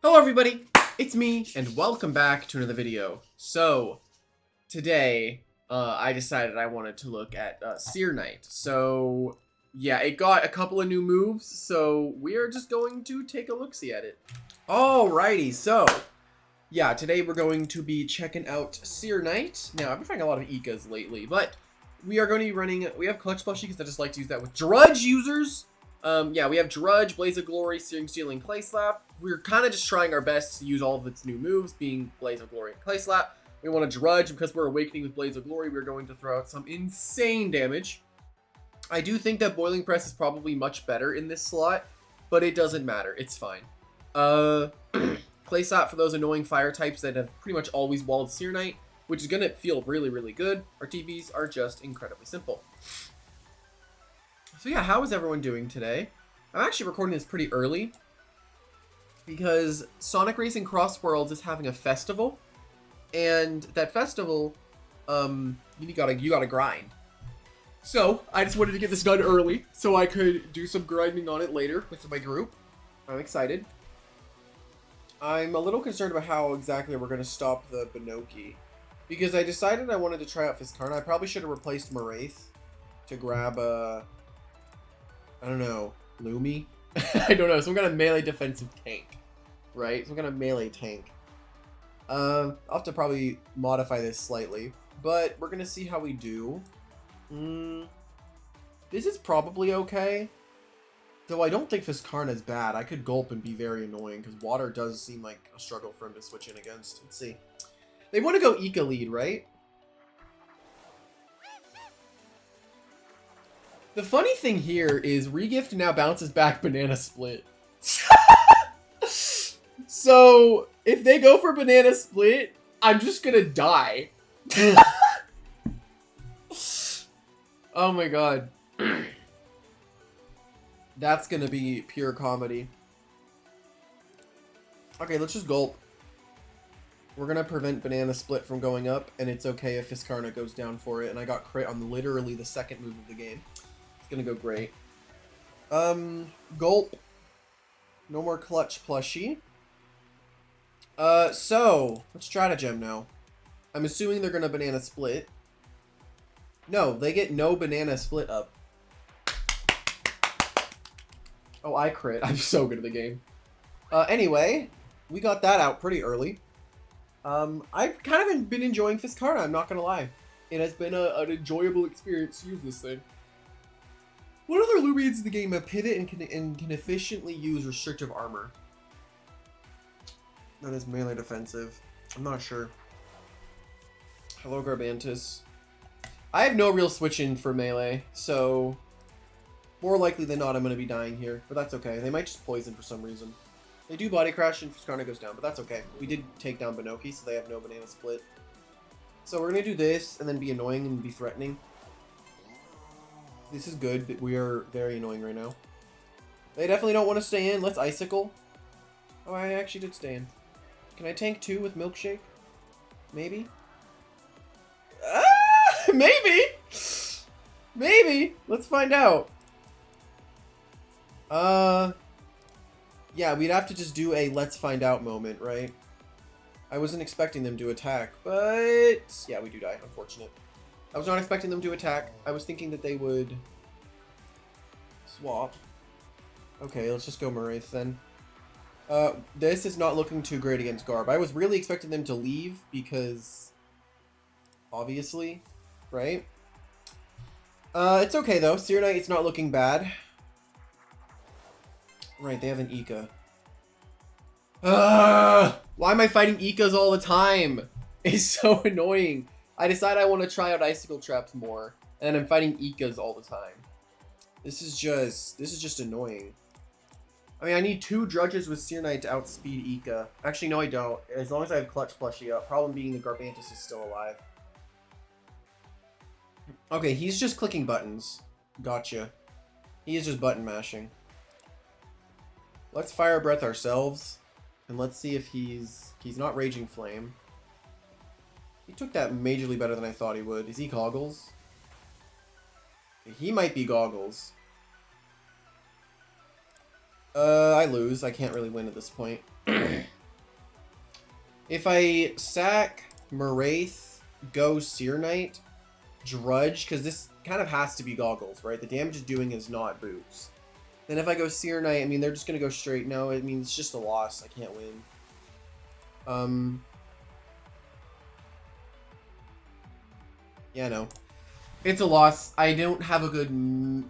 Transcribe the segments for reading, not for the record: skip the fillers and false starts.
Hello everybody, it's me, and welcome back to another video. So, today, I decided I wanted to look at SEARKNIGHT. So, yeah, it got a couple of new moves, so we're just going to take a look-see at it. Alrighty, so, yeah, today we're going to be checking out SEARKNIGHT. Now, I've been finding a lot of Ekas lately, but we are going to be running, we have Clutch Plushie because I just like to use that with Drudge users. Yeah, we have Drudge, Blaze of Glory, Searing Steel, and Clay Slap. We're kind of just trying our best to use all of its new moves, being Blaze of Glory and Clay Slap. We want to Drudge, because we're Awakening with Blaze of Glory, we're going to throw out some insane damage. I do think that Boiling Press is probably much better in this slot, but it doesn't matter. It's fine. Clay Slap for those annoying fire types that have pretty much always walled SEARKNIGHT, which is going to feel really, really good. Our TVs are just incredibly simple. So yeah, how is everyone doing today? I'm actually recording this pretty early because Sonic Racing Cross Worlds is having a festival, and that festival, you gotta grind. So I just wanted to get this done early so I could do some grinding on it later with my group. I'm excited. I'm a little concerned about how exactly we're gonna stop the Binoki, because I decided I wanted to try out Fiskars. I probably should have replaced Moraith to grab I don't know, Loomian? I don't know, some kind of melee defensive tank, right? Some kind of melee tank. I'll have to probably modify this slightly, but we're gonna see how we do. This is probably okay, though I don't think Fiskars is bad. I could gulp and be very annoying, because water does seem like a struggle for him to switch in against. Let's see. They want to go Ika lead, right? The funny thing here is Regift now bounces back Banana Split. So, if they go for Banana Split, I'm just gonna die. Oh my god. That's gonna be pure comedy. Okay, let's just gulp. We're gonna prevent Banana Split from going up, and it's okay if Fiskars goes down for it, and I got crit on literally the second move of the game. Gonna go great. Gulp. No more Clutch Plushie. So let's stratagem now. I'm assuming they're gonna Banana Split. No, they get no Banana Split up. Oh, I crit. I'm so good at the game. Anyway, we got that out pretty early. I've kind of been enjoying Fiskars, I'm not gonna lie. It has been an enjoyable experience to use this thing. What other Loomians in the game have pivot and can efficiently use restrictive armor? That is melee defensive. I'm not sure. Hello, Garbantus. I have no real switch in for melee, so more likely than not I'm going to be dying here, but that's okay. They might just poison for some reason. They do body crash and Fiskars goes down, but that's okay. We did take down Binoki, so they have no Banana Split. So we're going to do this and then be annoying and be threatening. This is good, but we are very annoying right now. They definitely don't want to stay in. Let's Icicle. Oh, I actually did stay in. Can I tank 2 with Milkshake? Maybe? Maybe! Maybe! Let's find out. Yeah, we'd have to just do a let's find out moment, right? I wasn't expecting them to attack, but yeah, we do die, unfortunate. I was not expecting them to attack. I was thinking that they would swap. Okay, let's just go Moraith then. This is not looking too great against Garb. I was really expecting them to leave because, obviously, right? It's okay though. SEARKNIGHT, it's not looking bad. Right, they have an Ika. Why am I fighting Ikas all the time? It's so annoying. I decide I want to try out Icicle Traps more, and I'm fighting Ikas all the time. This is just annoying. I mean, I need 2 Drudges with SEARKNIGHT to outspeed Ika. Actually, no I don't. As long as I have Clutch Plushie up. Problem being the Garbantus is still alive. Okay, he's just clicking buttons. Gotcha. He is just button mashing. Let's Fire Breath ourselves, and let's see if he's not Raging Flame. He took that majorly better than I thought he would. Is he Goggles? He might be Goggles. I lose. I can't really win at this point. If I sack Maraith, go SEARKNIGHT, Drudge, because this kind of has to be goggles, right? The damage it's doing is not boots. Then if I go SEARKNIGHT, I mean, they're just going to go straight. No, it means it's just a loss. I can't win. Yeah, no. It's a loss. I don't have a good... No,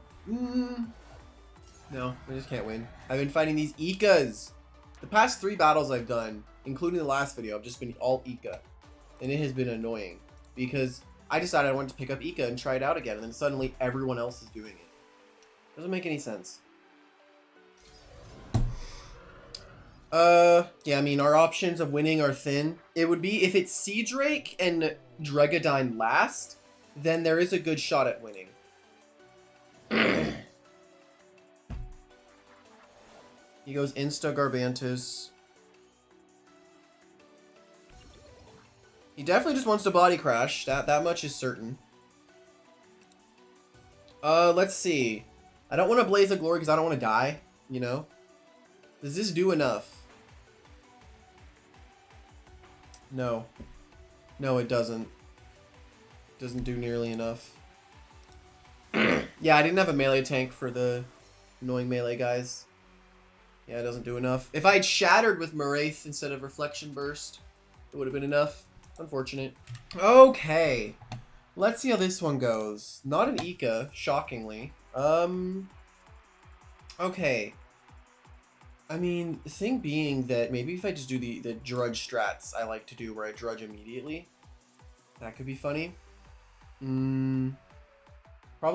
I just can't win. I've been fighting these Ikas. The past 3 battles I've done, including the last video, I've just been all Ika. And it has been annoying. Because I decided I wanted to pick up Ika and try it out again. And then suddenly everyone else is doing it. Doesn't make any sense. Yeah, I mean, our options of winning are thin. It would be if it's Sea Drake and Dregadine last, then there is a good shot at winning. He goes Insta Garbantus. He definitely just wants to body crash. That much is certain. Let's see. I don't want to Blaze of Glory because I don't want to die, you know? Does this do enough? No. No, it doesn't. It doesn't do nearly enough. Yeah, I didn't have a melee tank for the annoying melee guys. Yeah, it doesn't do enough. If I'd shattered with Maraith instead of Reflection Burst, it would have been enough. Unfortunate. Okay. Let's see how this one goes. Not an Ika, shockingly. Okay. I mean, the thing being that maybe if I just do the Drudge strats I like to do where I Drudge immediately, that could be funny. Problem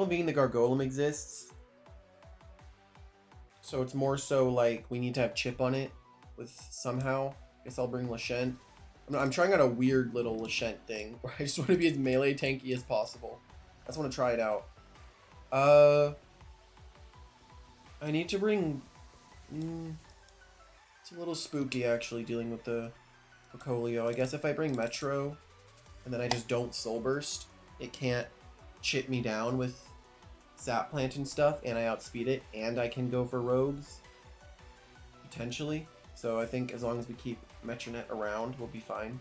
being the Gargolem exists. So it's more so like we need to have chip on it with somehow. Guess I'll bring Lashent. I'm trying out a weird little Lashent thing where I just want to be as melee tanky as possible. I just want to try it out. I need to bring... it's a little spooky actually dealing with the Picolio. I guess if I bring Metro and then I just don't Soul Burst, it can't chip me down with Zap Plant and stuff, and I outspeed it, and I can go for Rogues, potentially. So I think as long as we keep Metronet around, we'll be fine.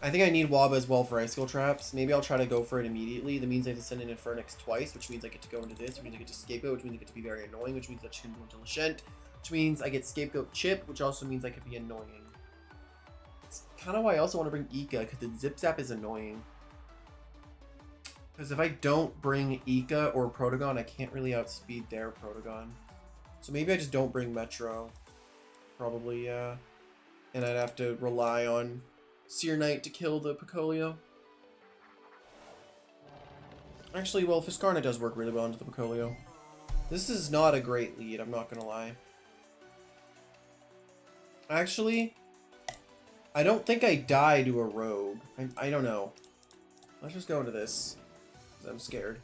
I think I need Waba as well for Icicle Traps. Maybe I'll try to go for it immediately. That means I have to send in Infernix twice, which means I get to go into this, which means I get to Scapegoat, which means I get to be very annoying, which means I can go into Lashent, which means I get Scapegoat Chip, which also means I could be annoying. It's kind of why I also want to bring Ika, because the Zip Zap is annoying. Because if I don't bring Ika or Protogon, I can't really outspeed their Protogon. So maybe I just don't bring Metro. Probably, yeah. And I'd have to rely on SEARKNIGHT to kill the Picolio. Actually, well, Fiskarna does work really well into the Picolio. This is not a great lead, I'm not gonna lie. Actually, I don't think I die to a Rogue. I don't know. Let's just go into this. I'm scared.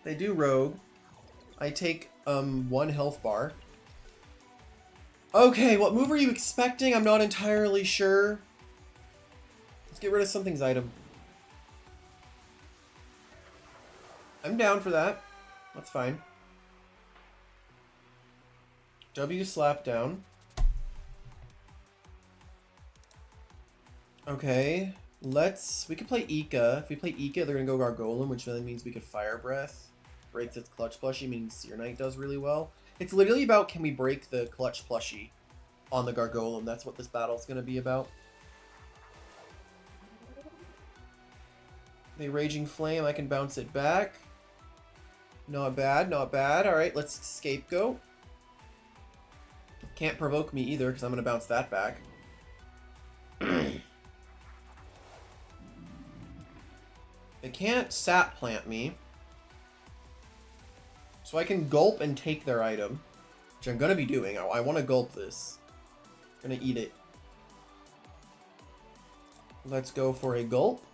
They do Rogue. I take 1 health bar. Okay, what move are you expecting? I'm not entirely sure. Let's get rid of something's item. I'm down for that. That's fine. W slap down. Okay, we could play Ika. If we play Ika, they're gonna go Gargolem, which then means we could Fire Breath. Breaks its Clutch Plushie, meaning SEARKNIGHT does really well. It's literally about can we break the Clutch Plushie on the Gargolem. That's what this battle's gonna be about. The Raging Flame, I can bounce it back. Not bad, not bad. Alright, let's Scapegoat. Can't provoke me either, because I'm gonna bounce that back. They can't Sap Plant me. So I can Gulp and take their item. Which I'm gonna be doing. I want to Gulp this. I'm gonna eat it. Let's go for a Gulp.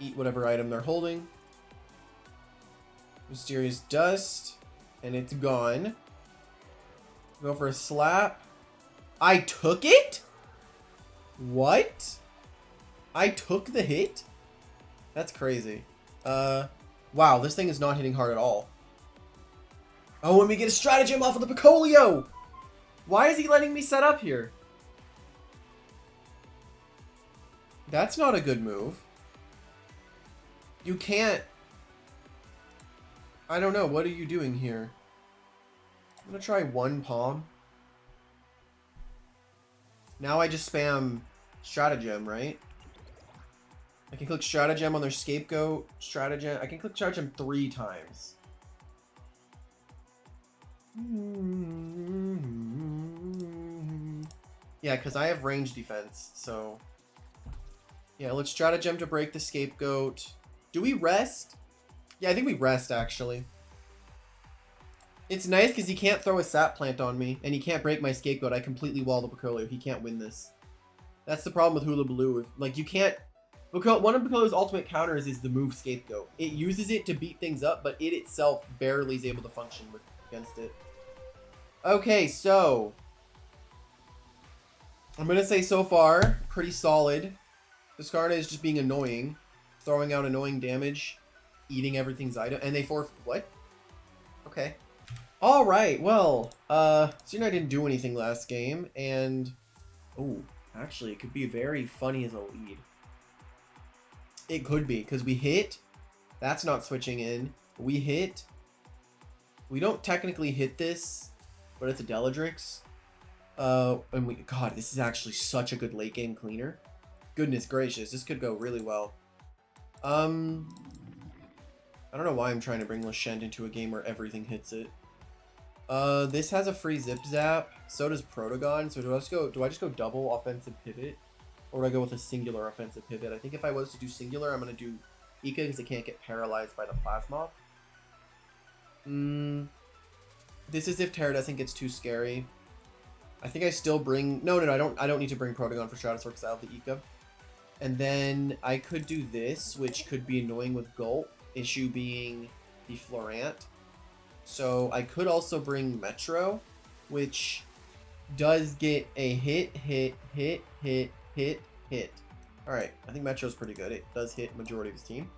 Eat whatever item they're holding. Mysterious Dust. And it's gone. Go for a Slap. I took it? What? I took the hit? That's crazy. Wow, this thing is not hitting hard at all. Oh, and we get a stratagem off of the Picolio! Why is he letting me set up here? That's not a good move. You can't... I don't know, what are you doing here? I'm gonna try one palm. Now I just spam stratagem, right? I can click stratagem on their scapegoat, stratagem. I can click stratagem 3 times. Yeah, because I have range defense, so... Yeah, let's stratagem to break the scapegoat. Do we rest? Yeah, I think we rest, actually. It's nice because he can't throw a sap plant on me, and he can't break my scapegoat. I completely wall the Picolio. He can't win this. That's the problem with Hula Baloo. Like, you can't... One of Picolio's ultimate counters is the move Scapegoat. It uses it to beat things up, but it itself barely is able to function against it. Okay, so... I'm going to say so far, pretty solid. Viscarna is just being annoying. Throwing out annoying damage. Eating everything's item. And they forfeit... What? Okay. Alright, well, SEARKNIGHT didn't do anything last game, and... Oh, actually, it could be very funny as a lead. It could be, because we hit. That's not switching in. We hit. We don't technically hit this, but it's a Deladrix. And we... God, this is actually such a good late game cleaner. Goodness gracious, this could go really well. I don't know why I'm trying to bring Lashent into a game where everything hits it. This has a free zip zap. So does Protogon. So do I just go double offensive pivot? Or do I go with a singular offensive pivot? I think if I was to do singular, I'm going to do Ika because it can't get paralyzed by the Plasmoth. This is if Terradescent gets too scary. I think I still bring... No, I don't need to bring Protogon for Stratosaur because I have the Ika. And then I could do this, which could be annoying with Gulp. Issue being the Florant. So I could also bring Metro, which does get a hit. Alright, I think Metro's pretty good. It does hit majority of his team.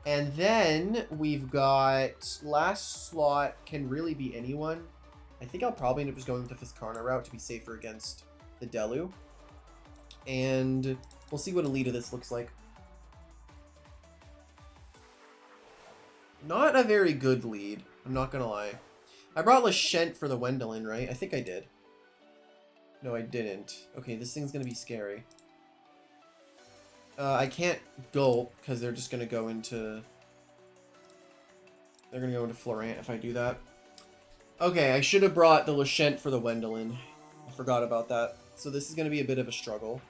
And then we've got last slot can really be anyone. I think I'll probably end up just going with the Viscarna route to be safer against the Delu. And we'll see what a lead of this looks like. Not a very good lead, I'm not gonna lie. I brought Lashent for the Wendelin, right? I think I did. No, I didn't. Okay, this thing's gonna be scary. I can't Gulp, because they're just gonna go into... They're gonna go into Florant if I do that. Okay, I should have brought the Lashent for the Wendelin. I forgot about that. So this is gonna be a bit of a struggle.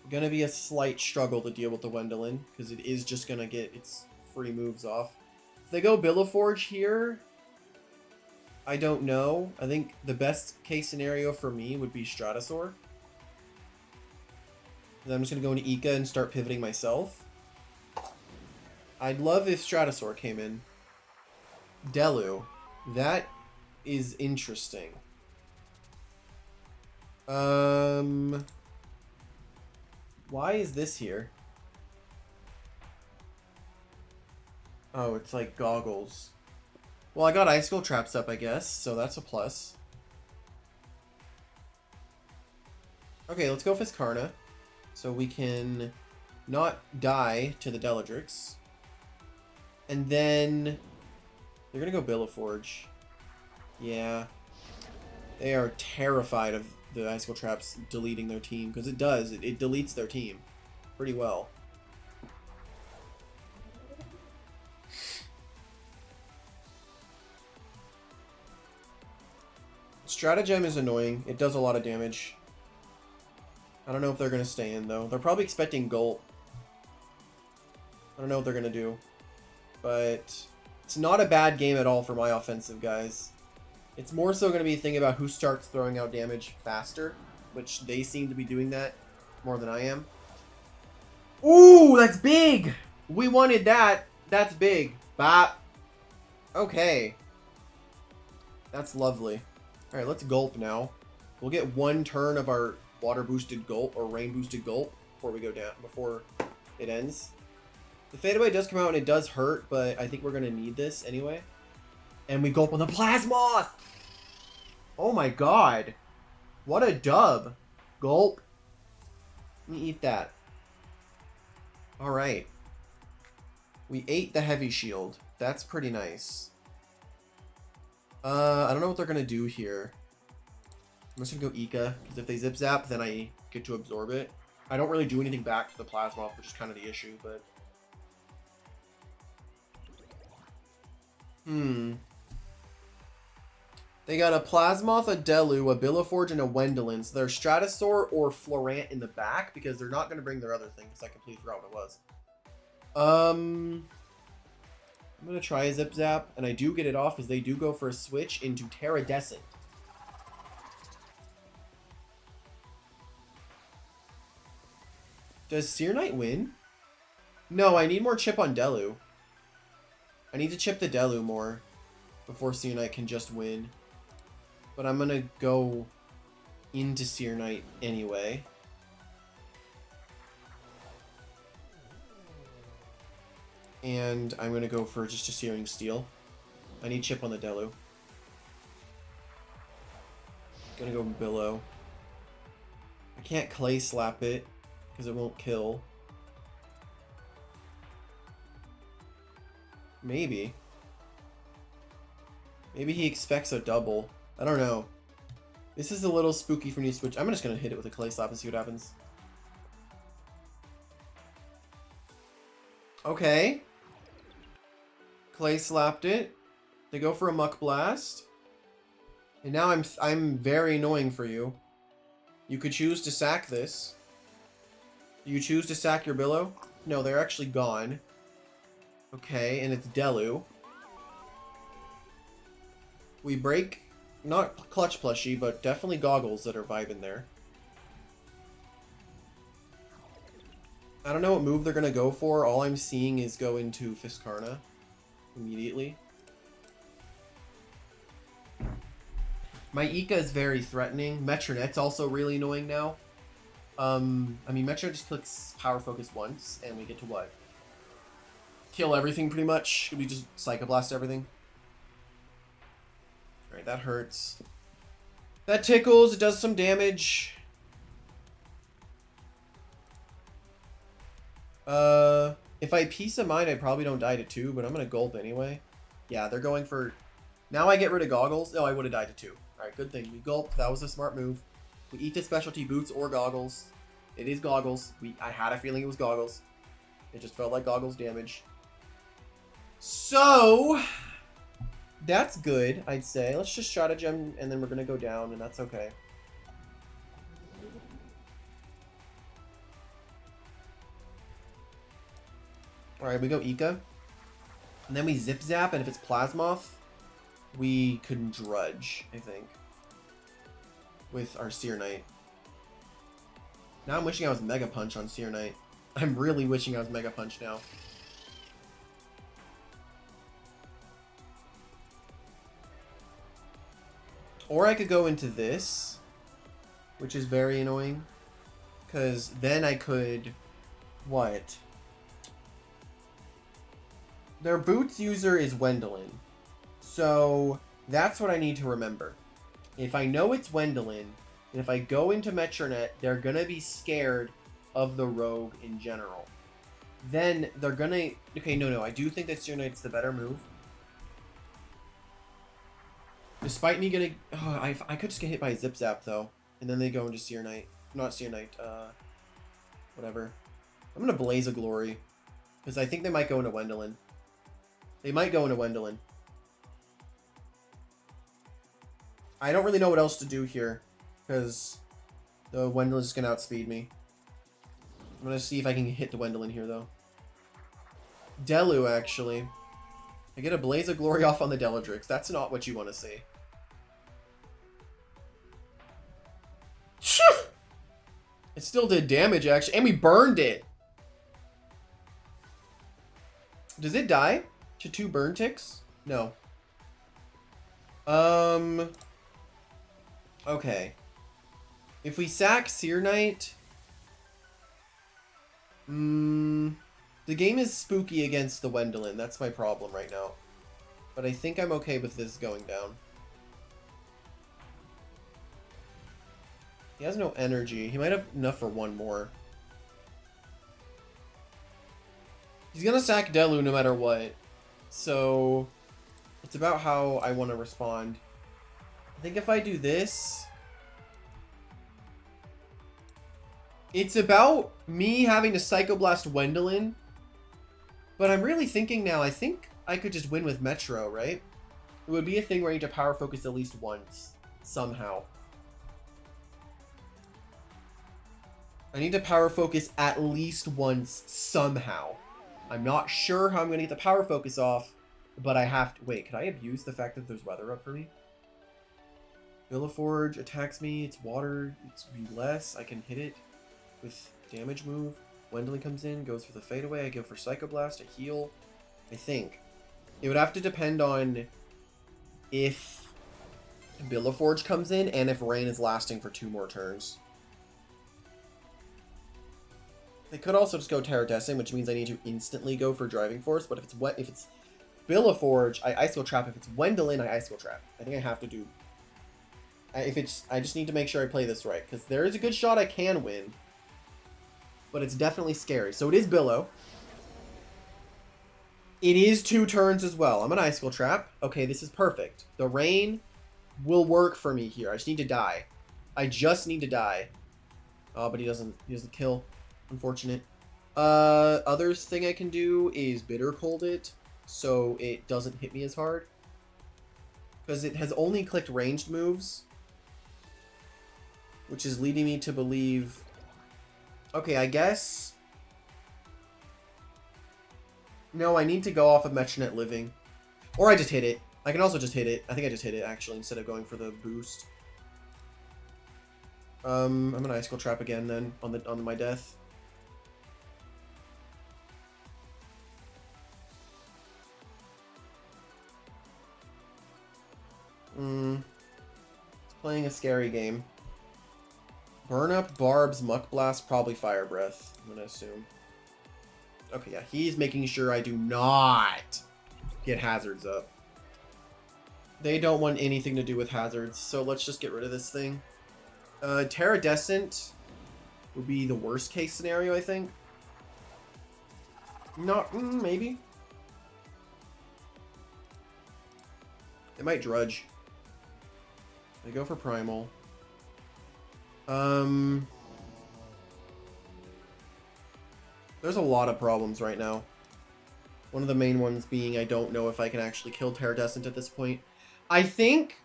Gonna be a slight struggle to deal with the Wendelin, because it is just gonna get its free moves off. If they go Billiforge here, I don't know. I think the best case scenario for me would be Stratosaur. Then I'm just gonna go into Ika and start pivoting myself. I'd love if Stratosaur came in. Delu. That is interesting. Why is this here? Oh, it's like goggles. Well, I got Icicle Traps up, I guess, so that's a plus. Okay, let's go Viscarna. So we can not die to the Deladrix. And then... They're gonna go Billiforge. Yeah. They are terrified of the Icicle Traps deleting their team, because it does. It deletes their team pretty well. Stratagem is annoying. It does a lot of damage. I don't know if they're going to stay in, though. They're probably expecting Gulp. I don't know what they're going to do. But it's not a bad game at all for my offensive guys. It's more so going to be a thing about who starts throwing out damage faster, which they seem to be doing that more than I am. Ooh, that's big! We wanted that. That's big. Bop. Okay. That's lovely. Alright, let's Gulp now. We'll get one turn of our water boosted Gulp or rain boosted Gulp before we go down, before it ends. The fadeaway does come out and it does hurt, but I think we're going to need this anyway. And we gulp on the Plasmoth! Oh my god. What a dub. Gulp. Let me eat that. Alright. We ate the heavy shield. That's pretty nice. I don't know what they're going to do here. I'm just going to go Ika, because if they zip zap, then I get to absorb it. I don't really do anything back to the Plasmoth, which is kind of the issue, but... They got a Plasmoth, a Delu, a Billaforge, and a Wendelin. So they're Stratosaur or Florant in the back, because they're not going to bring their other thing, because I completely forgot what it was. I'm going to try a Zip Zap, and I do get it off, because they do go for a switch into Terradescent. Does SEARKNIGHT win? No, I need more chip on Delu. I need to chip the Delu more before SEARKNIGHT can just win. But I'm going to go into SEARKNIGHT anyway. And I'm going to go for just a Searing Steel. I need chip on the Delu. Gonna go Billow. I can't Clay Slap it because it won't kill. Maybe. Maybe he expects a double. I don't know. This is a little spooky for me to switch. I'm just going to hit it with a Clay Slap and see what happens. Okay. Clay Slapped it. They go for a Muck Blast. And now I'm very annoying for you. You could choose to sack this. Do you choose to sack your Billow? No, they're actually gone. Okay, and it's Delu. We break, not Clutch Plushie, but definitely Goggles that are vibing there. I don't know what move they're going to go for. All I'm seeing is go into Fiskarna immediately. My Ika is very threatening. Metronet's also really annoying now. I mean, Metronet just clicks Power Focus once, and we get to what? Kill everything, pretty much. We just Psycho Blast everything. Alright, that hurts. That tickles. It does some damage. If I Peace of Mind, I probably don't die to 2, but I'm going to Gulp anyway. Yeah, they're going for... Now I get rid of Goggles. No, I would have died to 2. Alright, good thing. We Gulp. That was a smart move. We eat the Specialty Boots or Goggles. It is Goggles. I had a feeling it was Goggles. It just felt like Goggles damage. So... That's good, I'd say. Let's just Stratagem, and then we're going to go down, and that's okay. Alright, we go Ika. And then we Zip Zap, and if it's Plasmoth, we can Drudge, I think. With our SEARKNIGHT. Now I'm wishing I was Mega Punch on SEARKNIGHT. I'm really wishing I was Mega Punch now. Or I could go into this, which is very annoying. Because then I could... What? Their Boots user is Wendelin. So that's what I need to remember. If I know it's Wendelin, and if I go into Metronet, they're going to be scared of the Rogue in general. Then they're going to... Okay, no, I do think that SEARKNIGHT's the better move. Despite me getting... Oh, I could just get hit by a Zip Zap, though. And then they go into SEARKNIGHT. Not SEARKNIGHT, whatever. I'm going to Blaze of Glory. Because I think they might go into Wendelin. They might go into Wendelin. I don't really know what else to do here. Because the Wendelin's going to outspeed me. I'm going to see if I can hit the Wendelin here, though. Delu, actually. I get a Blaze of Glory off on the Deladrix. That's not what you want to see. It still did damage, actually. And we burned it. Does it die to 2 burn ticks? No. Okay. If we sack SEARKNIGHT... The game is spooky against the Wendelin. That's my problem right now. But I think I'm okay with this going down. He has no energy. He might have enough for one more. He's gonna sack Delu no matter what. So it's about how I want to respond. I think if I do this, it's about me having to Psychoblast Wendelin. But I'm really thinking now, I think I could just win with Metro, right? It would be a thing where I need to power focus at least once. Somehow. I need to power focus at least once somehow. I'm not sure how I'm going to get the power focus off, but I have to. Wait, can I abuse the fact that there's weather up for me? Villaforge attacks me. It's water. It's be less. I can hit it with damage move. Wendelin comes in, goes for the fadeaway. I go for Psychoblast, a heal. I think. It would have to depend on if Villaforge comes in and if Rain is lasting for 2 more turns. They could also just go Terradescent, which means I need to instantly go for Driving Force. But if it's Villaforge, I Ice Skill Trap. If it's Wendelin, I Ice Skill Trap. I think I have to do. I just need to make sure I play this right, because there is a good shot I can win, but it's definitely scary. So it is Billow. It is 2 turns as well. I'm an Ice Skill Trap. Okay, this is perfect. The Rain will work for me here. I just need to die. I just need to die. Oh, but he doesn't kill. Unfortunate. Other thing I can do is Bitter Cold it, so it doesn't hit me as hard. Because it has only clicked ranged moves, which is leading me to believe... Okay, I guess... No, I need to go off of Metronet Living. Or I just hit it. I can also just hit it. I think I just hit it, actually, instead of going for the boost. I'm gonna Ice Skill Trap again, then, on my death. It's playing a scary game. Burn Up, Barbs, Muck Blast, probably Fire Breath, I'm gonna assume. Okay, yeah, he's making sure I do not get hazards up. They don't want anything to do with hazards, so let's just get rid of this thing. Terradescent would be the worst case scenario, I think. Not, maybe. It might Drudge. I go for Primal. There's a lot of problems right now. One of the main ones being I don't know if I can actually kill Terradescent at this point. I think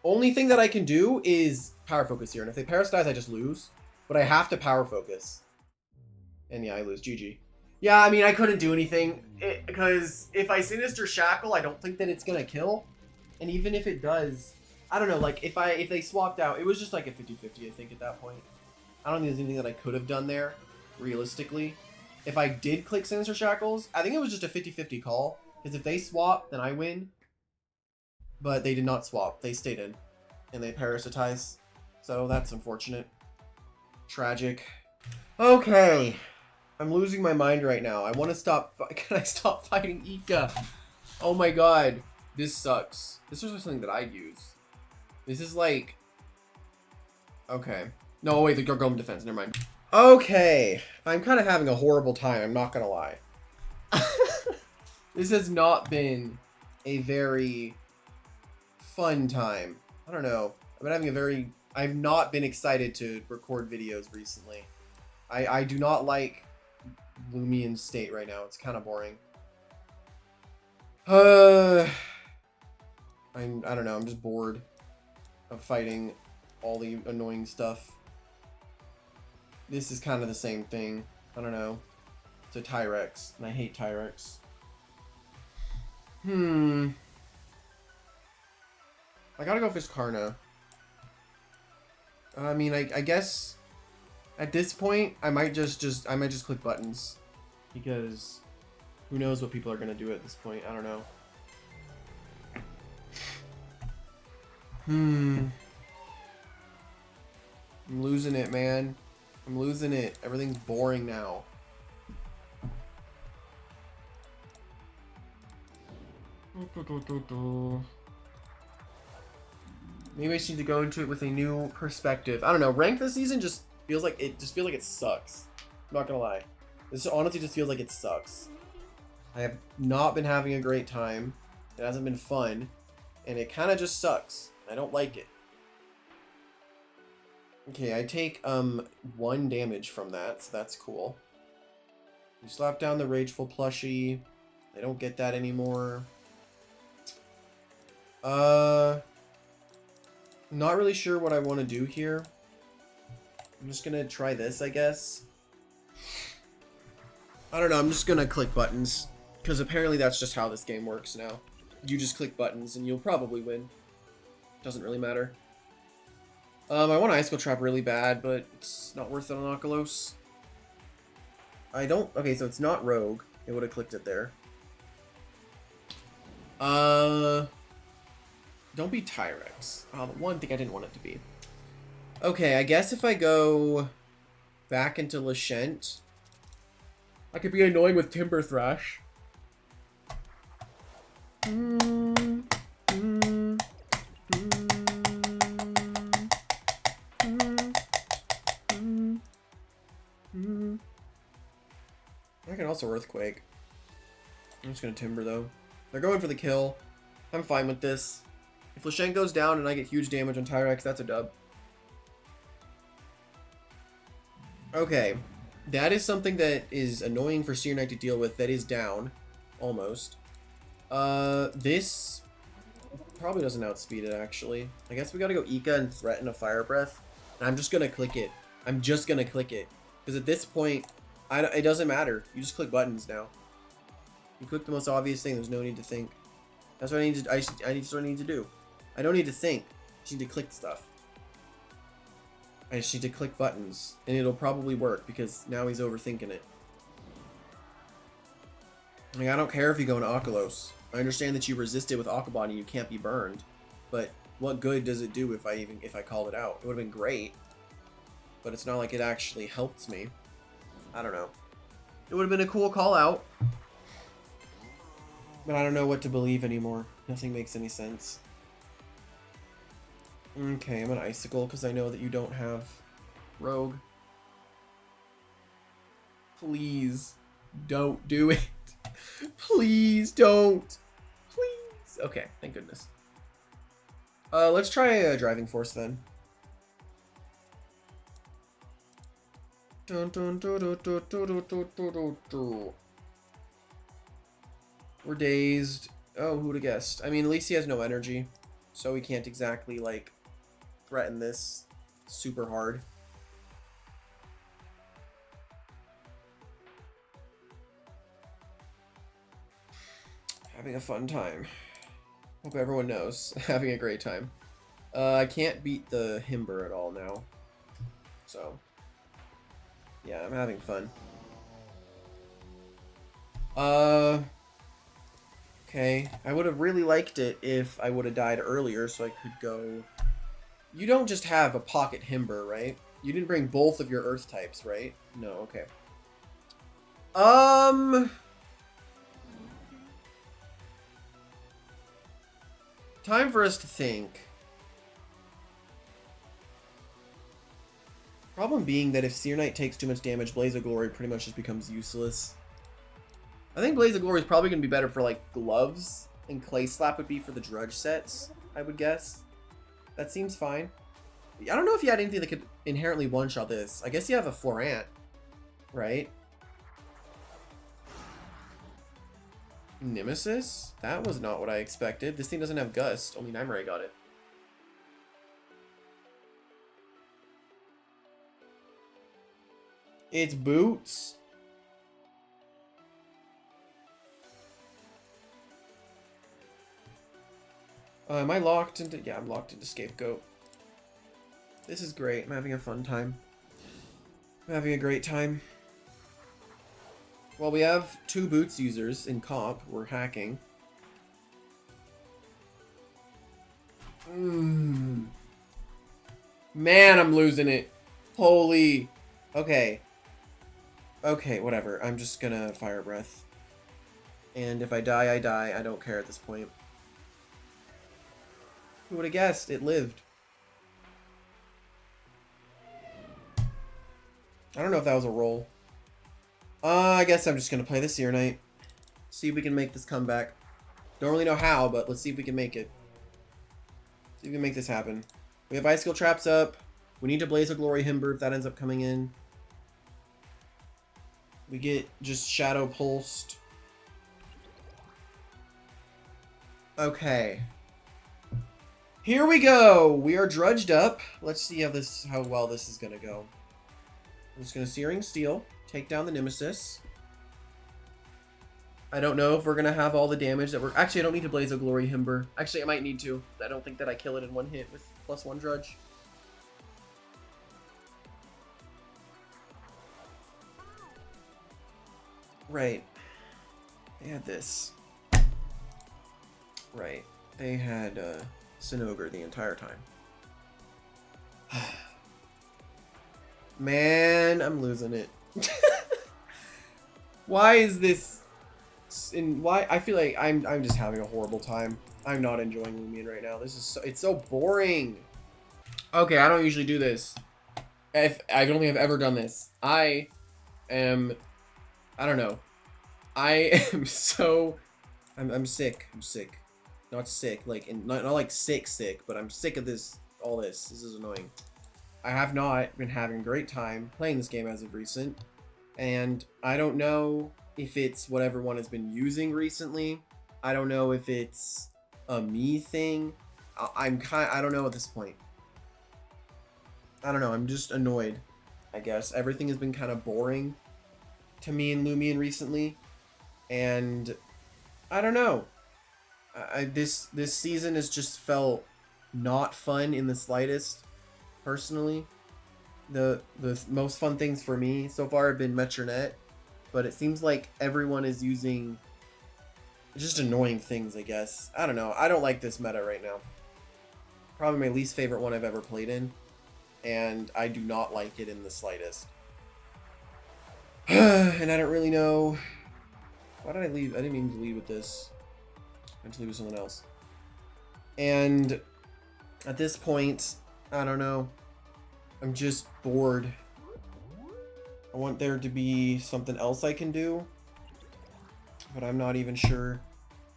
only thing that I can do is Power Focus here. And if they Parasitize, I just lose. But I have to Power Focus. And yeah, I lose. GG. Yeah, I mean, I couldn't do anything. Because if I Sinister Shackle, I don't think that it's going to kill. And even if it does, I don't know, like, if they swapped out, it was just like a 50-50, I think, at that point. I don't think there's anything that I could have done there, realistically. If I did click Sinister Shackles, I think it was just a 50-50 call. Because if they swap, then I win. But they did not swap. They stayed in. And they parasitize. So that's unfortunate. Tragic. Okay. I'm losing my mind right now. I want to stop. Can I stop fighting Ika? Oh my god. This sucks. This was something that I'd use. This is like... Okay. No, wait. The Gargome defense. Never mind. Okay. I'm kind of having a horrible time. I'm not going to lie. This has not been a very fun time. I don't know. I've been having a very... I've not been excited to record videos recently. I do not like Loomian's state right now. It's kind of boring. I don't know. I'm just bored of fighting all the annoying stuff. This is kind of the same thing. I don't know. It's a Tyrex, and I hate Tyrex. I gotta go fish Karna. I mean, I guess at this point I might just click buttons, because who knows what people are gonna do at this point. I don't know. I'm losing it, man. I'm losing it. Everything's boring now. Maybe I just need to go into it with a new perspective. I don't know. Rank this season just feels like it sucks. I'm not gonna lie. This honestly just feels like it sucks. I have not been having a great time. It hasn't been fun. And it kind of just sucks. I don't like it. Okay, I take 1 damage from that, so that's cool. You slap down the Rageful plushie. I don't get that anymore. Not really sure what I want to do here. I'm just gonna try this, I guess. I don't know, I'm just gonna click buttons. Because apparently that's just how this game works now. You just click buttons and you'll probably win. Doesn't really matter. I want an Icicle Trap really bad, but it's not worth it on Oculos. I don't... Okay, so it's not Rogue. It would have clicked it there. Don't be Tyrex. The one thing I didn't want it to be. Okay, I guess if I go back into Lashent, I could be annoying with Timber Thrash. I can also Earthquake. I'm just gonna Timber though. They're going for the kill. I'm fine with this. If Lashent goes down and I get huge damage on Tyrex, that's a dub. Okay. That is something that is annoying for SEARKNIGHT to deal with. That is down. Almost. This probably doesn't outspeed it, actually. I guess we gotta go Ika and threaten a Fire Breath. And I'm just gonna click it. I'm just gonna click it. Because at this point, it doesn't matter. You just click buttons now. You click the most obvious thing. There's no need to think. That's what I need to. That's what I need to do. I don't need to think. I just need to click stuff. I just need to click buttons, and it'll probably work because now he's overthinking it. Like, I don't care if you go into Oculos. I understand that you resist it with Aquabot and you can't be burned, but what good does it do if I called it out? It would have been great, but it's not like it actually helped me. I don't know. It would have been a cool call out, but I don't know what to believe anymore. Nothing makes any sense. Okay, I'm an Icicle because I know that you don't have Rogue. Please don't do it. Please don't. Please. Okay, thank goodness. Let's try a Driving Force then. We're dazed. Oh, who'd have guessed? I mean, at least he has no energy, so he can't exactly, like, threaten this super hard. Having a fun time. Hope everyone knows. Having a great time. I can't beat the Himber at all now. So, yeah, I'm having fun. Okay. I would have really liked it if I would have died earlier so I could go... You don't just have a pocket Himber, right? You didn't bring both of your Earth types, right? No, okay. Time for us to think. Problem being that if SEARKNIGHT takes too much damage, Blaze of Glory pretty much just becomes useless. I think Blaze of Glory is probably going to be better for, like, gloves, and Clay Slap would be for the Drudge sets, I would guess. That seems fine. I don't know if you had anything that could inherently one-shot this. I guess you have a Florant, right? Nemesis? That was not what I expected. This thing doesn't have Gust. Only Nymare got it. It's Boots. Am I locked into... Yeah, I'm locked into Scapegoat. This is great. I'm having a fun time. I'm having a great time. Well, we have 2 Boots users in comp. We're hacking. Man, I'm losing it. Holy. Okay. Okay, whatever. I'm just gonna Fire Breath. And if I die, I die. I don't care at this point. Who would have guessed? It lived. I don't know if that was a roll. I guess I'm just gonna play the SEARKNIGHT. See if we can make this comeback. Don't really know how, but let's see if we can make it. See if we can make this happen. We have Icicle Traps up. We need to Blaze of Glory Himber if that ends up coming in. We get just Shadow Pulsed. Okay. Here we go. We are drudged up. Let's see how well this is gonna go. I'm just gonna Searing Steel, take down the Nemesis. I don't know if we're gonna have all the damage that we're. Actually, I don't need to Blaze of Glory Himber. Actually, I might need to. I don't think that I kill it in one hit with +1 Drudge. Right. They had this. Right. They had Sinogre the entire time. Man, I'm losing it. Why is this? Why I feel like I'm just having a horrible time. I'm not enjoying Loomian right now. This is it's so boring. Okay, I don't usually do this. I don't think I've ever done this. I don't know. I am so I'm sick. I'm sick. Not sick, like not like sick, but I'm sick of this all this. This is annoying. I have not been having a great time playing this game as of recent, and I don't know if it's what everyone has been using recently. I don't know if it's a me thing. I don't know at this point. I don't know. I'm just annoyed, I guess. Everything has been kind of boring to me in Loomian recently, and I don't know. This season has just felt not fun in the slightest. Personally, the most fun things for me so far have been Metronet, but it seems like everyone is using just annoying things, I guess. I don't know. I don't like this meta right now. Probably my least favorite one I've ever played in, and I do not like it in the slightest. And I don't really know. Why did I leave? I didn't mean to lead with this. I meant to lead with someone else. And at this point, I don't know. I'm just bored. I want there to be something else I can do, but I'm not even sure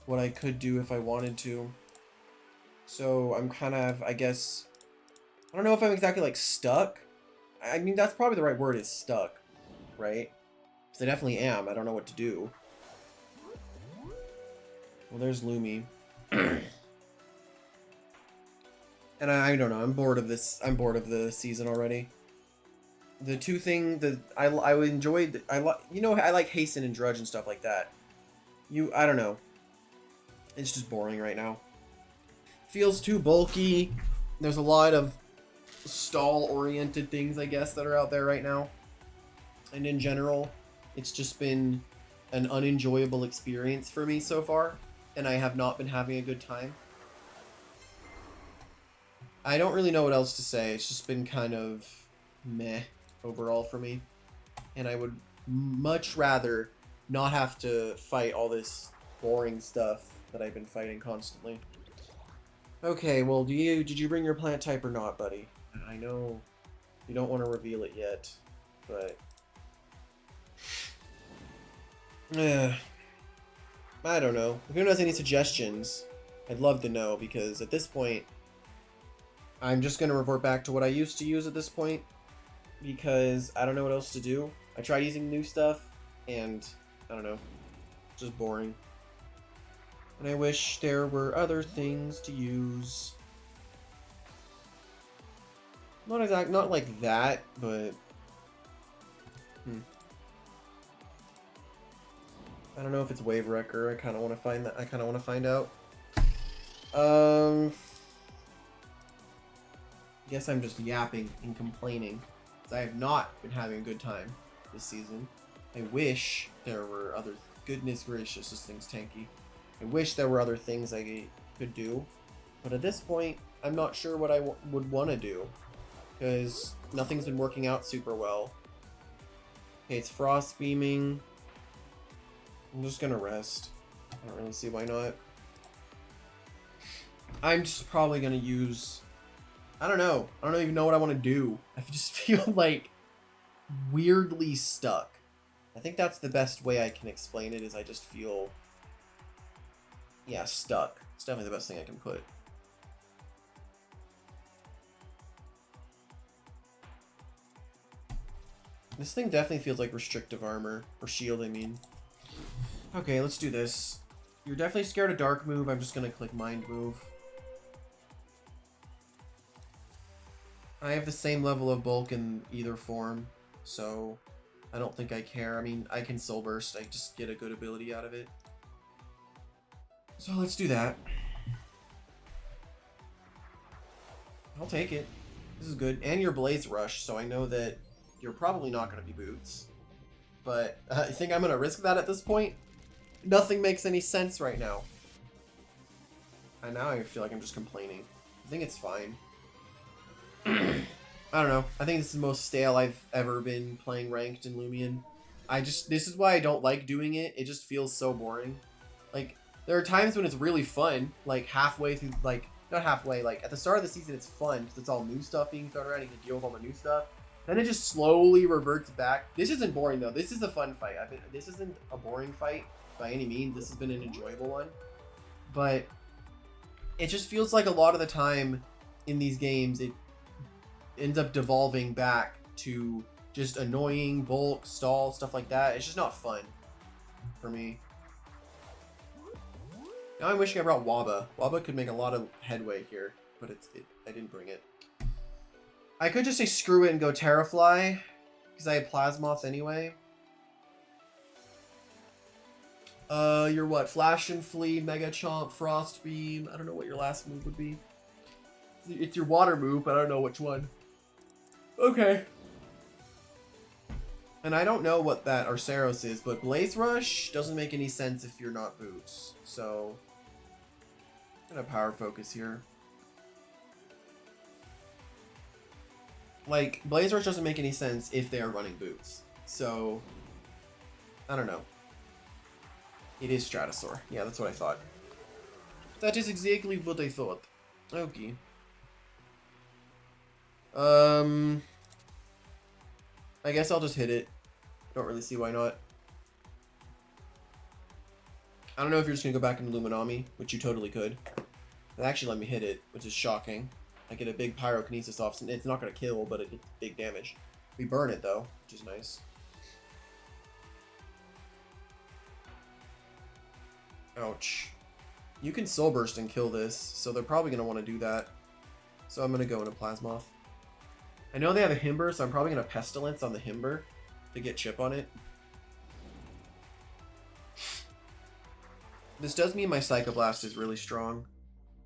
what I could do if I wanted to. So I'm kind of, I guess, I don't know if I'm exactly like stuck. I mean, that's probably the right word, is stuck, right? Because I definitely am. I don't know what to do. Well, there's Loomy. And I don't know. I'm bored of this. I'm bored of the season already. The two things that I enjoyed. You know, I like Hasten and Drudge and stuff like that. I don't know. It's just boring right now. Feels too bulky. There's a lot of stall-oriented things, I guess, that are out there right now. And in general, it's just been an unenjoyable experience for me so far, and I have not been having a good time. I don't really know what else to say. It's just been kind of meh overall for me. And I would much rather not have to fight all this boring stuff that I've been fighting constantly. Okay, well, did you bring your plant type or not, buddy? I know you don't want to reveal it yet, but I don't know. If anyone has any suggestions, I'd love to know, because at this point, I'm just going to revert back to what I used to use at this point, because I don't know what else to do. I tried using new stuff, and I don't know, just boring. And I wish there were other things to use. Not like that, but I don't know if it's Wave Wrecker. I kind of want to find that. I kind of want to find out. I guess I'm just yapping and complaining, because I have not been having a good time this season. I wish there were other. Goodness gracious, this thing's tanky. I wish there were other things I could do, but at this point, I'm not sure what I would want to do, because nothing's been working out super well, Okay, it's frost beaming. I'm just gonna rest. I don't really see why not. I'm just probably gonna use... I don't know. I don't even know what I want to do. I just feel like weirdly stuck. I think that's the best way I can explain it, is I just feel... yeah, stuck. It's definitely the best thing I can put. This thing definitely feels like restrictive armor. Or shield, I mean. Okay, let's do this. You're definitely scared of dark move. I'm just gonna click mind move. I have the same level of bulk in either form, so I don't think I care. I mean, I can soul burst. I just get a good ability out of it. So let's do that. I'll take it. This is good. And your Blaze Rush, so I know that you're probably not going to be boots. But I think I'm going to risk that at this point. Nothing makes any sense right now. And now I feel like I'm just complaining. I think it's fine. I don't know. I think this is the most stale I've ever been playing ranked in Loomian. This is why I don't like doing it. It just feels so boring. Like, there are times when it's really fun, like halfway through, like, not halfway, like at the start of the season it's fun because it's all new stuff being thrown around, you can deal with all the new stuff. Then it just slowly reverts back. This isn't boring though. This is a fun fight. This isn't a boring fight by any means. This has been an enjoyable one. But it just feels like a lot of the time in these games, it ends up devolving back to just annoying, bulk, stall, stuff like that. It's just not fun for me. Now I'm wishing I brought Waba. Waba could make a lot of headway here, but I didn't bring it. I could just say screw it and go Terrafly, because I had Plasmoths anyway. You're what? Flash and Flee, Mega Chomp, Frost Beam. I don't know what your last move would be. It's your water move, but I don't know which one. Okay. And I don't know what that Arceros is, but Blaze Rush doesn't make any sense if you're not boots. So, I'm gonna power focus here. Like, Blaze Rush doesn't make any sense if they are running boots. So, I don't know. It is Stratosaur. Yeah, that's what I thought. That is exactly what I thought. Okay. I guess I'll just hit it. Don't really see why not. I don't know if you're just gonna go back into Luminami, which you totally could. It actually let me hit it, which is shocking. I get a big pyrokinesis off, and it's not gonna kill, but it gets big damage. We burn it though, which is nice. Ouch. You can Soul Burst and kill this, so they're probably gonna want to do that. So I'm gonna go into Plasmoth. I know they have a Himber, so I'm probably gonna Pestilence on the Himber to get chip on it. This does mean my Psychoblast is really strong,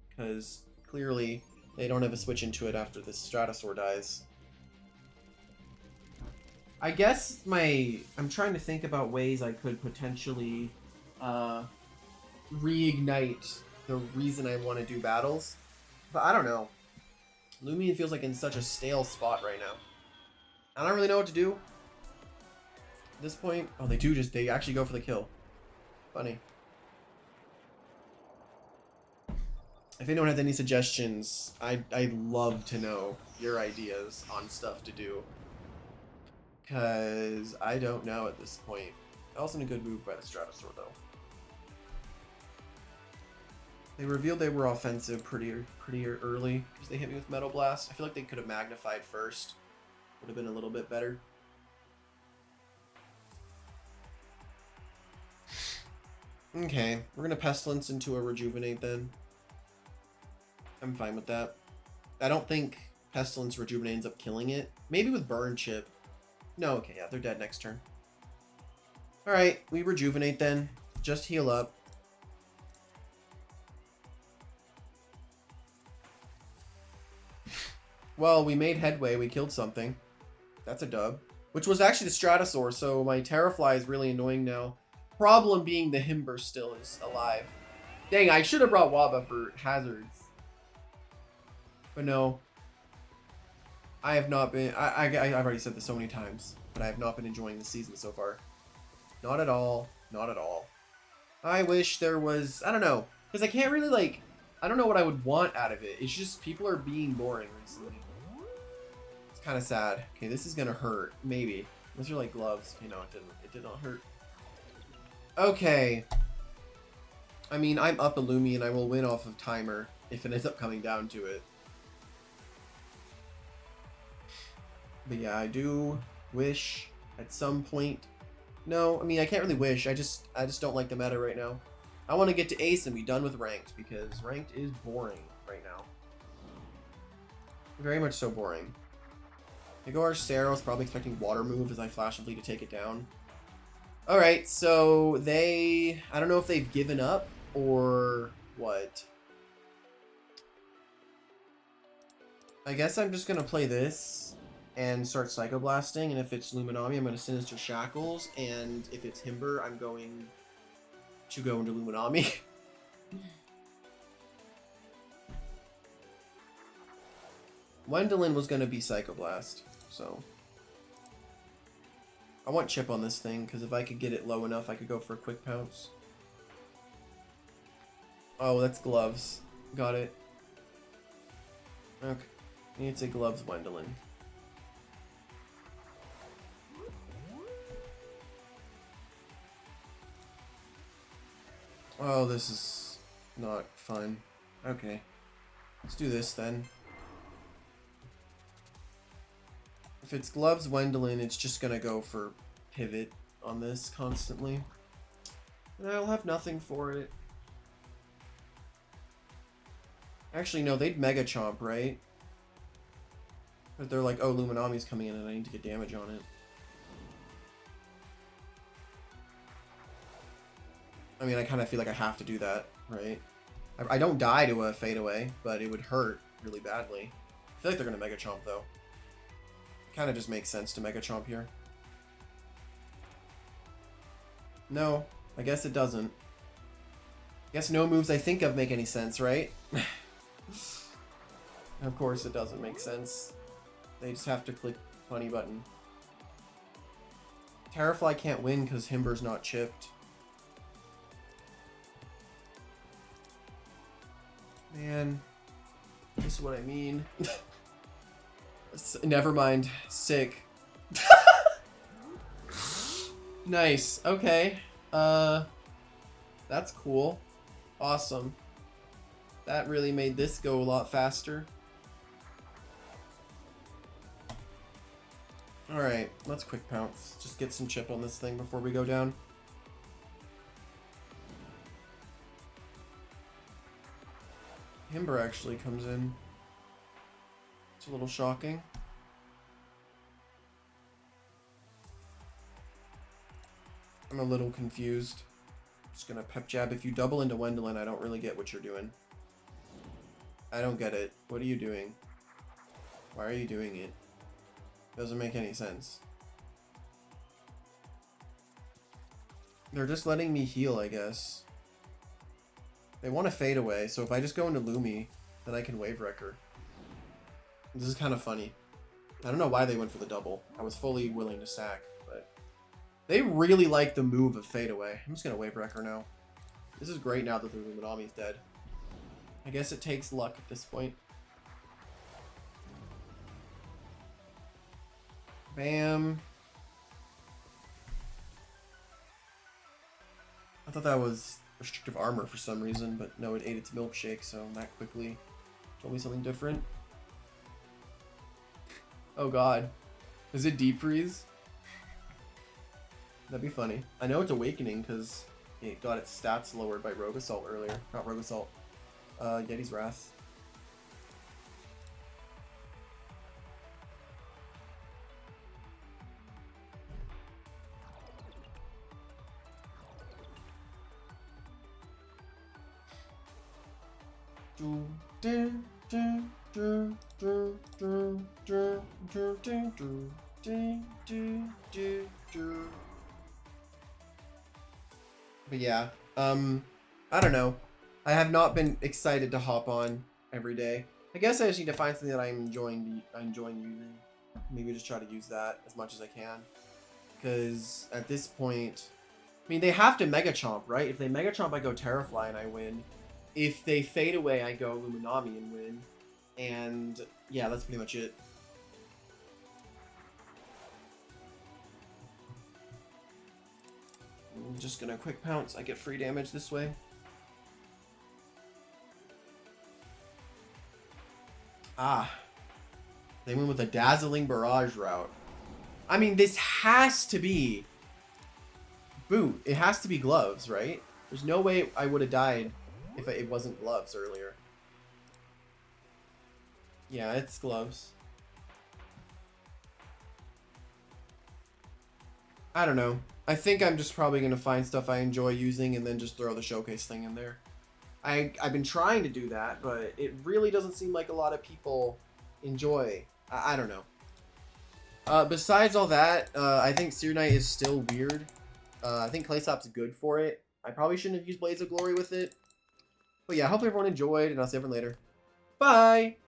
because clearly they don't have a switch into it after this Stratosaur dies. I guess I'm trying to think about ways I could potentially reignite the reason I want to do battles, but I don't know. Loomian feels like in such a stale spot right now. I don't really know what to do at this point. Oh, they actually go for the kill. Funny. If anyone has any suggestions, I'd love to know your ideas on stuff to do. Because I don't know at this point. Also a good move by the Stratosaur though. They revealed they were offensive pretty early because they hit me with Metal Blast. I feel like they could have magnified first. Would have been a little bit better. Okay, we're gonna Pestilence into a Rejuvenate then. I'm fine with that. I don't think Pestilence Rejuvenate ends up killing it. Maybe with Burn Chip. No, okay, yeah, they're dead next turn. Alright, we Rejuvenate then. Just heal up. Well, we made headway. We killed something. That's a dub. Which was actually the Stratosaur, so my Terrafly is really annoying now. Problem being the Himber still is alive. Dang, I should have brought Waba for hazards. But no. I have not been... I've already said this so many times. but I have not been enjoying the season so far. Not at all. Not at all. I wish there was, I don't know, because I can't really, like, I don't know what I would want out of it. It's just people are being boring recently. It's kind of sad. Okay, this is gonna hurt. Maybe. Those are like gloves. Okay, no, it didn't. It did not hurt. Okay. I mean, I'm up a Loomian. I will win off of timer if it ends up coming down to it. But yeah, I do wish at some point. No, I mean, I can't really wish. I just don't like the meta right now. I want to get to ace and be done with ranked, because ranked is boring right now. Very much so boring. Igor Saro's probably expecting water move as I flash a lead to take it down. Alright, so they, I don't know if they've given up or what. I guess I'm just gonna play this and start Psychoblasting, and if it's Luminami, I'm going to Sinister Shackles, and if it's Himber, I'm going to go into Luminami. Wendolyn was going to be Psychoblast, so I want chip on this thing, because if I could get it low enough, I could go for a quick pounce. Oh, that's gloves. Got it. Okay. I need to say gloves, Wendolyn. Oh, this is not fun. Okay. Let's do this then. If it's gloves Wendolyn, it's just gonna go for pivot on this constantly. And I'll have nothing for it. Actually, no, they'd Mega Chomp, right? But they're like, oh, Luminami's coming in and I need to get damage on it. I mean, I kind of feel like I have to do that, right? I don't die to a fadeaway, but it would hurt really badly. I feel like they're going to Mega Chomp, though. Kind of just makes sense to Mega Chomp here. No, I guess it doesn't. I guess no moves I think of make any sense, right? Of course it doesn't make sense. They just have to click funny button. Terrafly can't win because Himber's not chipped. Man, this is what I mean. Never mind. Sick. Nice. Okay. That's cool. Awesome. That really made this go a lot faster. Alright, let's quick pounce. Just get some chip on this thing before we go down. Himber actually comes in. It's a little shocking. I'm a little confused. Just gonna pep jab. If you double into Wendolyn, I don't really get what you're doing. I don't get it. What are you doing? Why are you doing it? Doesn't make any sense. They're just letting me heal, I guess. They want to fade away, so if I just go into Lumi, then I can Wave Wrecker. This is kind of funny. I don't know why they went for the double. I was fully willing to sack, but they really like the move of fade away. I'm just gonna Wave Wrecker now. This is great now that the Luminami's dead. I guess it takes luck at this point. Bam. I thought that was restrictive armor for some reason, but no, it ate its milkshake, so that quickly told me something different. Oh god. Is it deep freeze? That'd be funny. I know it's awakening because it got its stats lowered by Rogue Assault earlier. Not Rogue Assault. Yeti's Wrath. But yeah, I don't know. I have not been excited to hop on every day. I guess I just need to find something that I'm enjoying using. Maybe just try to use that as much as I can. Because at this point, I mean, they have to Mega Chomp, right? If they Mega Chomp, I go Terrafly and I win. If they fade away, I go Luminami and win. And yeah, that's pretty much it. I'm just gonna quick pounce. I get free damage this way. Ah. They went with a Dazzling Barrage route. I mean, this has to be Boot. It has to be Gloves, right? There's no way I would have died if it wasn't Gloves earlier. Yeah, it's Gloves. I don't know. I think I'm just probably going to find stuff I enjoy using and then just throw the showcase thing in there. I've been trying to do that, but it really doesn't seem like a lot of people enjoy. I don't know. Besides all that, I think SEARKNIGHT is still weird. I think Claystop's good for it. I probably shouldn't have used Blades of Glory with it. But yeah, hopefully everyone enjoyed, and I'll see everyone later. Bye!